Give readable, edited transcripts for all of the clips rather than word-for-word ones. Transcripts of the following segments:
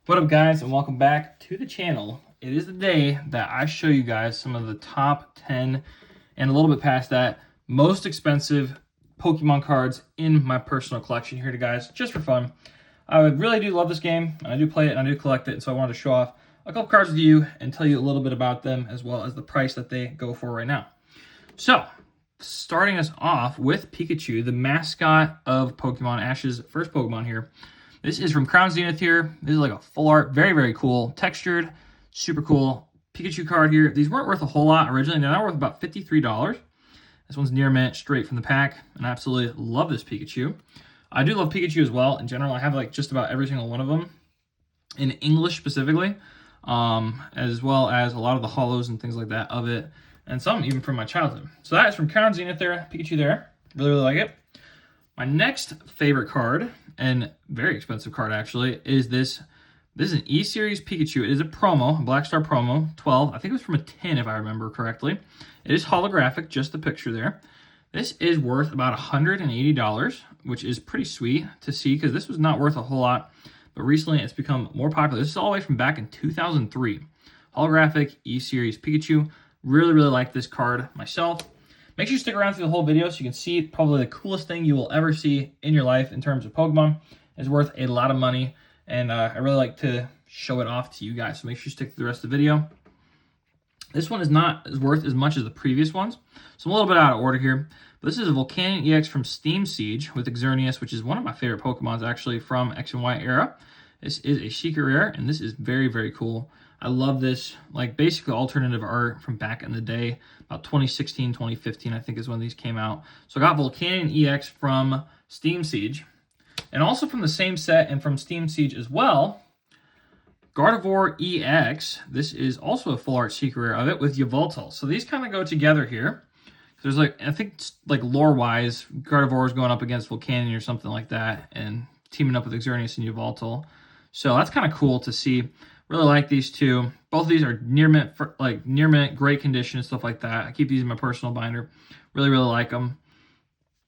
What up, guys, and welcome back to the channel. It is the day that I show you guys some of the top 10 and a little bit past that most expensive Pokemon cards in my personal collection here to guys, just for fun. I really do love this game, and I do play it, and I do collect it, and so I wanted to show off a couple cards with you and tell you a little bit about them, as well as the price that they go for right now. So, starting us off with Pikachu, the mascot of Pokemon, Ash's first Pokemon here. This is from Crown Zenith here. This is like a full art, very, very cool, textured, super cool Pikachu card here. These weren't worth a whole lot originally. They're now worth about $53. This one's near mint, straight from the pack, and I absolutely love this Pikachu. I do love Pikachu as well. In general, I have like just about every single one of them in English specifically, as well as a lot of the holos and things like that of it, and some even from my childhood. So that is from Crown Zenith there, Pikachu there. Really, really like it. My next favorite card, and very expensive card actually, is this. This is an E-Series Pikachu. It is a promo, a Black Star promo, 12. I think it was from a 10 if I remember correctly. It is holographic, just the picture there. This is worth about $180, which is pretty sweet to see because this was not worth a whole lot, but recently it's become more popular. This is all the way from back in 2003. Holographic E-Series Pikachu. Really, really like this card myself. Make sure you stick around through the whole video so you can see probably the coolest thing you will ever see in your life in terms of Pokemon. It's worth a lot of money, and I really like to show it off to you guys, so make sure you stick through the rest of the video. This one is not worth as much as the previous ones, so I'm a little bit out of order here. But this is a Volcanion EX from Steam Siege with Xerneas, which is one of my favorite Pokemons actually from X and Y era. This is a secret rare, and this is very, very cool. I love this, like basically alternative art from back in the day, about 2016, 2015, I think is when these came out. So I got Volcanion EX from Steam Siege, and also from the same set and from Steam Siege as well, Gardevoir EX. This is also a full art secret rare of it with Yveltal. So these kind of go together here. There's like, I think like lore-wise, Gardevoir is going up against Volcanion or something like that, and teaming up with Xerneas and Yveltal. So that's kind of cool to see. Really like these two. Both of these are near mint, great condition and stuff like that. I keep these in my personal binder. Really, really like them.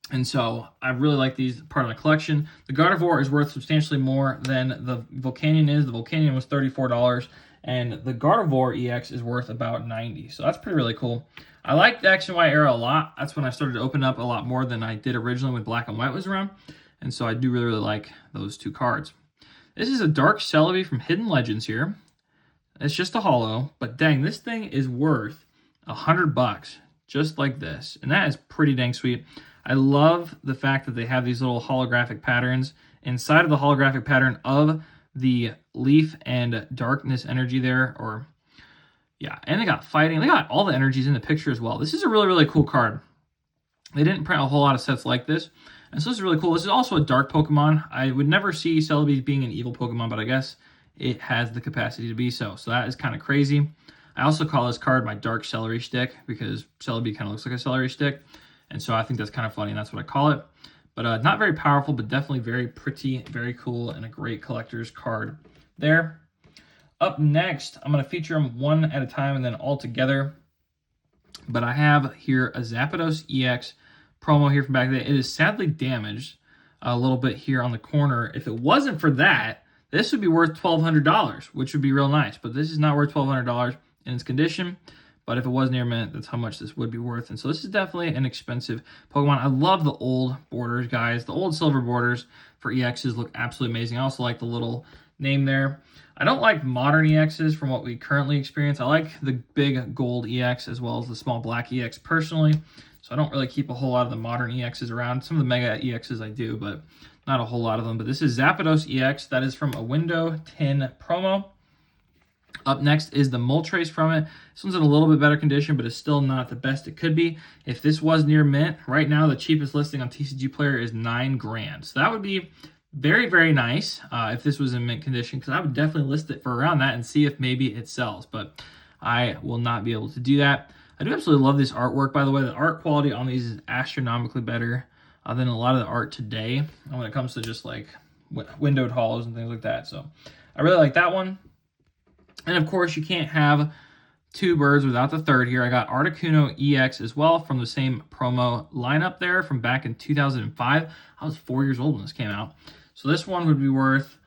And so I really like these part of my collection. The Gardevoir is worth substantially more than the Volcanion is. The Volcanion was $34, and the Gardevoir EX is worth about $90. So that's really cool. I like the X and Y era a lot. That's when I started to open up a lot more than I did originally when Black and White was around. And so I do really, really like those two cards. This is a Dark Celebi from Hidden Legends here. It's just a holo, but dang, this thing is worth $100, just like this. And that is pretty dang sweet. I love the fact that they have these little holographic patterns inside of the holographic pattern of the leaf and darkness energy there, or yeah, and they got fighting. They got all the energies in the picture as well. This is a really, really cool card. They didn't print a whole lot of sets like this, and so this is really cool. This is also a dark Pokemon. I would never see Celebi being an evil Pokemon, but I guess it has the capacity to be so. So that is kind of crazy. I also call this card my dark celery stick because Celebi kind of looks like a celery stick. And so I think that's kind of funny, and that's what I call it. But not very powerful, but definitely very pretty, very cool, and a great collector's card there. Up next, I'm going to feature them one at a time and then all together. But I have here a Zapdos EX promo here from back then. It is sadly damaged a little bit here on the corner. If it wasn't for that, this would be worth $1,200, which would be real nice. But this is not worth $1,200 in its condition. But if it was near mint, that's how much this would be worth. And so this is definitely an expensive Pokemon. I love the old borders, guys. The old silver borders for EXs look absolutely amazing. I also like the little name there. I don't like modern EXs from what we currently experience. I like the big gold EX as well as the small black EX personally. So I don't really keep a whole lot of the modern EXs around. Some of the mega EXs I do, but not a whole lot of them. But this is Zapdos EX. That is from a Window 10 promo. Up next is the Moltres from it. This one's in a little bit better condition, but it's still not the best it could be. If this was near mint, right now the cheapest listing on tcgplayer is $9,000. So that would be very, very nice if this was in mint condition, because I would definitely list it for around that and see if maybe it sells. But I will not be able to do that. I do absolutely love this artwork, by the way. The art quality on these is astronomically better than a lot of the art today when it comes to just like windowed hollows and things like that. So I really like that one. And of course, you can't have two birds without the third here. I got Articuno EX as well from the same promo lineup there from back in 2005. I was 4 years old when this came out. So this one would be worth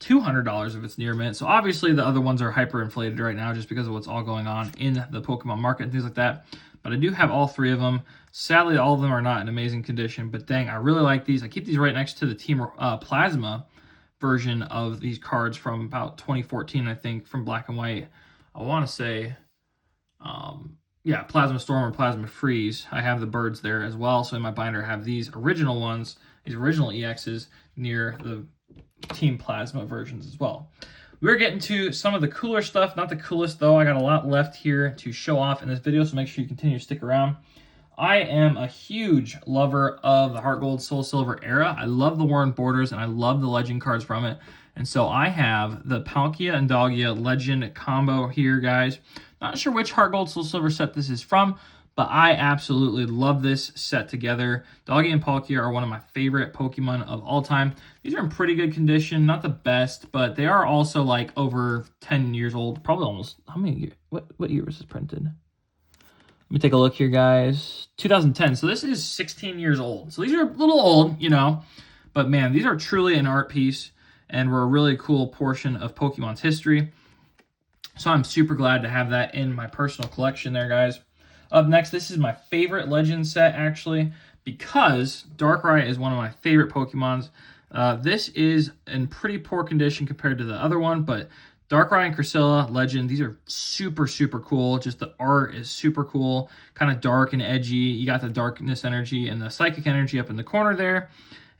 $200 if it's near mint. So obviously the other ones are hyperinflated right now just because of what's all going on in the Pokemon market and things like that. But I do have all three of them. Sadly, all of them are not in amazing condition, but dang, I really like these. I keep these right next to the Team Plasma version of these cards from about 2014, I think, from Black and White. I want to say, yeah, Plasma Storm or Plasma Freeze. I have the birds there as well. So in my binder, I have these original ones, these original EXs near the Team Plasma versions as well. We're getting to some of the cooler stuff. Not the coolest, though. I got a lot left here to show off in this video, so make sure you continue to stick around. I am a huge lover of the HeartGold SoulSilver era. I love the worn borders, and I love the legend cards from it. And so I have the Palkia and Doggia legend combo here, guys. Not sure which HeartGold SoulSilver set this is from, but I absolutely love this set together. Doggia and Palkia are one of my favorite Pokemon of all time. These are in pretty good condition, not the best, but they are also like over 10 years old. Probably almost, how many years? What year was this printed? Let me take a look here, guys. 2010, so this is 16 years old. So these are a little old, you know, but man, these are truly an art piece and were a really cool portion of Pokemon's history. So I'm super glad to have that in my personal collection there, guys. Up next, this is my favorite legend set, actually, because Darkrai is one of my favorite Pokemons. This is in pretty poor condition compared to the other one, but Darkrai and Cresselia legend, these are super, super cool. Just the art is super cool, kind of dark and edgy. You got the darkness energy and the psychic energy up in the corner there,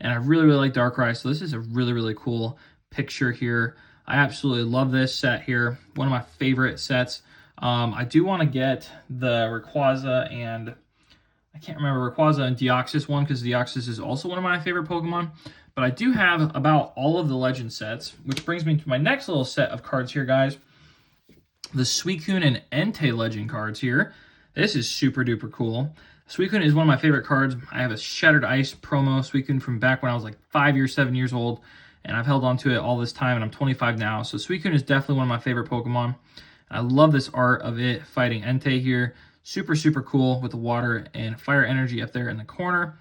and I really, really like Darkrai, so this is a really, really cool picture here. I absolutely love this set here. One of my favorite sets. I do want to get the Rayquaza and I can't remember Rayquaza and Deoxys one because Deoxys is also one of my favorite Pokemon. But I do have about all of the legend sets, which brings me to my next little set of cards here, guys. The Suicune and Entei legend cards here. This is super duper cool. Suicune is one of my favorite cards. I have a Shattered Ice promo Suicune from back when I was like 5 years, 7 years old. And I've held on to it all this time, and I'm 25 now. So Suicune is definitely one of my favorite Pokemon. I love this art of it fighting Entei here. Super, super cool with the water and fire energy up there in the corner.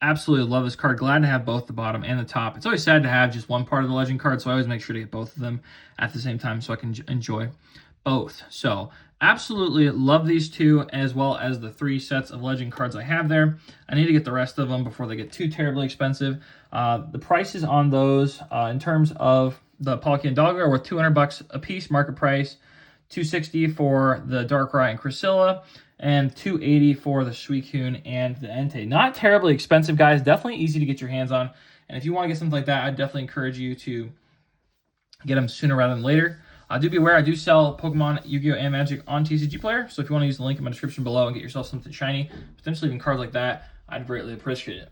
Absolutely love this card. Glad to have both the bottom and the top. It's always sad to have just one part of the legend card, so I always make sure to get both of them at the same time so I can enjoy both. So absolutely love these two, as well as the 3 sets of legend cards I have there. I need to get the rest of them before they get too terribly expensive. The prices on those in terms of the Palkia and Doggia are worth $200 a piece, market price. $260 for the Darkrai and Cresselia, and $280 for the Suicune and the Entei. Not terribly expensive, guys. Definitely easy to get your hands on. And if you want to get something like that, I'd definitely encourage you to get them sooner rather than later. Do be aware, I do sell Pokemon, Yu-Gi-Oh! And Magic on tcgplayer. So if you want to use the link in my description below and get yourself something shiny, potentially even cards like that, I'd greatly appreciate it.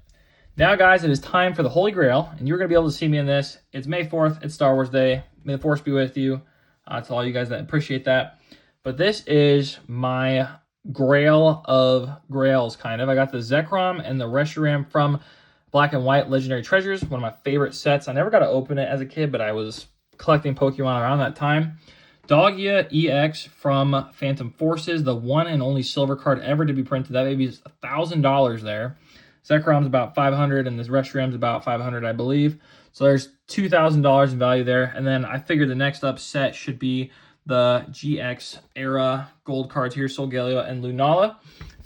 Now, guys, it is time for the Holy Grail, and you're going to be able to see me in this. It's May 4th. It's Star Wars Day. May the Force be with you. To all you guys that appreciate that. But this is my grail of grails, kind of. I got the Zekrom and the Reshiram from Black and White Legendary Treasures, one of my favorite sets. I never got to open it as a kid, but I was collecting Pokemon around that time. Doggia EX from Phantom Forces, the one and only silver card ever to be printed. That baby is $1,000 there. Zekrom's about $500, and this Reshiram's about $500, I believe. So there's $2,000 in value there. And then I figured the next up set should be the GX era gold cards here, Solgaleo and Lunala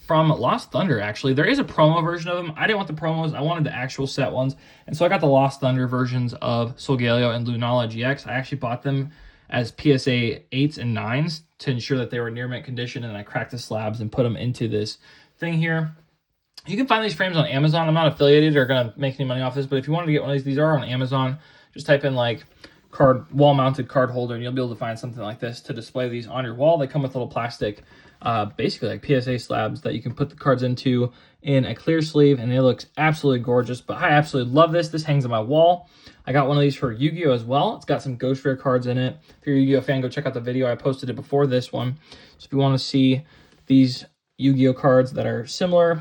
from Lost Thunder, actually. There is a promo version of them. I didn't want the promos. I wanted the actual set ones. And so I got the Lost Thunder versions of Solgaleo and Lunala GX. I actually bought them as PSA 8s and 9s to ensure that they were near mint condition, and I cracked the slabs and put them into this thing here. You can find these frames on Amazon. I'm not affiliated or going to make any money off this, but if you wanted to get one of these are on Amazon. Just type in like wall-mounted card holder, and you'll be able to find something like this to display these on your wall. They come with little plastic, basically like PSA slabs that you can put the cards into in a clear sleeve, and it looks absolutely gorgeous. But I absolutely love this. This hangs on my wall. I got one of these for Yu-Gi-Oh! As well. It's got some Ghost Rare cards in it. If you're a Yu-Gi-Oh! Fan, go check out the video. I posted it before this one. So if you want to see these Yu-Gi-Oh! Cards that are similar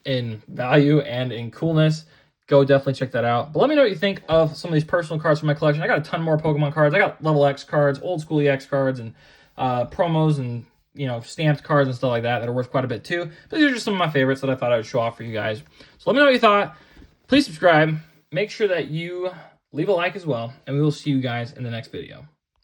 in value and in coolness, go definitely check that out. But let me know what you think of some of these personal cards from my collection. I got a ton more Pokemon cards. I got level X cards, old school EX cards, and promos and, you know, stamped cards and stuff like that are worth quite a bit too. But these are just some of my favorites that I thought I would show off for you guys. So let me know what you thought. Please subscribe. Make sure that you leave a like as well, and we will see you guys in the next video.